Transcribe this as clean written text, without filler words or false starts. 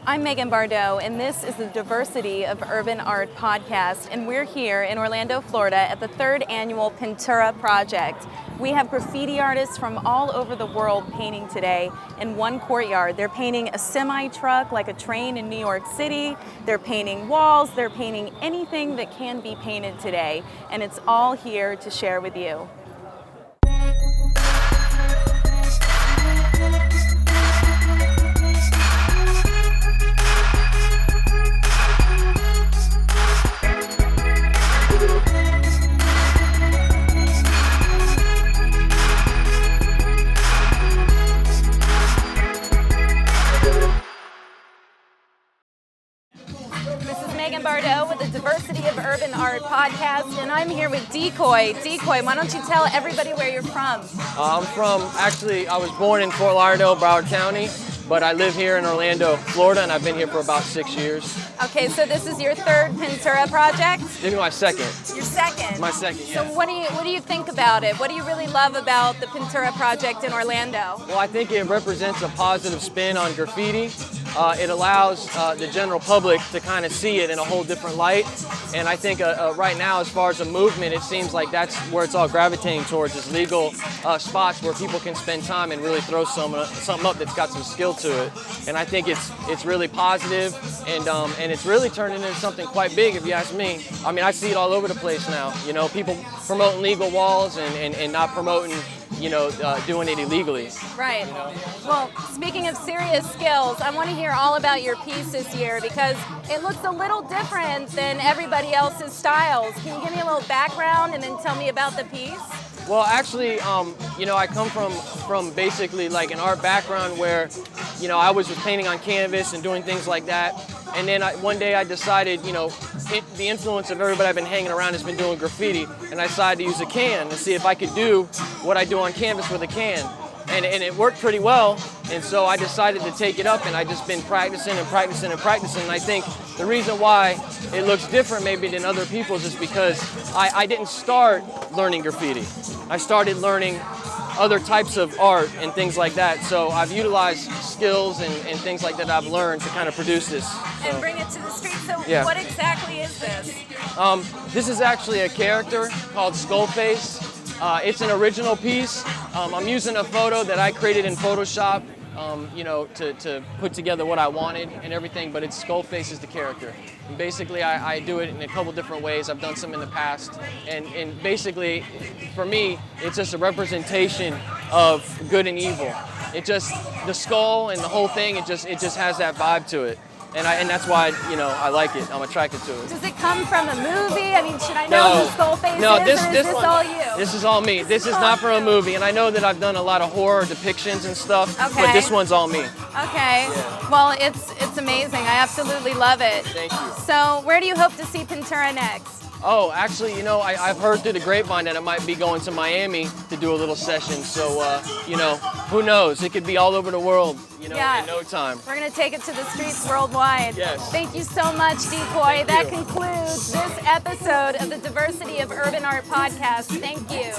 I'm Megan Bardot, and this is the Diversity of Urban Art podcast, and we're here in Orlando, Florida at the 3rd annual Pintura Project. We have graffiti artists from all over the world painting today in one courtyard. They're painting a semi-truck like a train in New York City. They're painting walls. They're painting anything that can be painted today, and it's all here to share with you. Megan Bardot with the Diversity of Urban Art podcast, and I'm here with Decoy. Decoy, why don't you tell everybody where you're from? I was born in Fort Lauderdale, Broward County, but I live here in Orlando, Florida, and I've been here for about 6 years. Okay, so this is your 3rd Pintura project? This is my second. Your second? My second, yeah. So what do you think about it? What do you really love about the Pintura project in Orlando? Well, I think it represents a positive spin on graffiti. It allows the general public to kind of see it in a whole different light. And I think right now, as far as a movement, it seems like that's where it's all gravitating towards, is legal spots where people can spend time and really throw something up that's got some skill to it. And I think it's really positive, and it's really turned into something quite big, if you ask me. I mean, I see it all over the place now. You know, people promoting legal walls and not promoting, doing it illegally. Right. You know? Well, speaking of serious skills, I want to hear all about your piece this year because it looks a little different than everybody else's styles. Can you give me a little background and then tell me about the piece? Well, actually, I come from basically like an art background where, I was just painting on canvas and doing things like that. And then one day I decided, the influence of everybody I've been hanging around has been doing graffiti, and I decided to use a can and see if I could do what I do on canvas with a can. And it worked pretty well, and so I decided to take it up, and I've just been practicing and practicing and practicing. And I think the reason why it looks different maybe than other people's is because I didn't start learning graffiti. I started learning other types of art and things like that. So I've utilized skills and things like that I've learned to kind of produce this. So. And bring it to the street. So Yeah. What exactly is this? This is actually a character called Skullface. It's an original piece. I'm using a photo that I created in Photoshop, to put together what I wanted and everything, but Skullface is the character. And basically, I do it in a couple different ways. I've done some in the past, and basically, for me, it's just a representation of good and evil. The skull and the whole thing, it just has that vibe to it. And that's why, I like it. I'm attracted to it. Does it come from a movie? I mean, should I know who Skullface is, or is this all you? This is all me. This is not from a movie. And I know that I've done a lot of horror depictions and stuff, but this one's all me. Okay. Yeah. Well, it's amazing. I absolutely love it. Thank you. So where do you hope to see Pintura next? Oh, actually, I've heard through the grapevine that I might be going to Miami to do a little session. So, who knows? It could be all over the world, in no time. We're going to take it to the streets worldwide. Yes. Thank you so much, Decoy. That concludes this episode of the Diversity of Urban Art podcast. Thank you.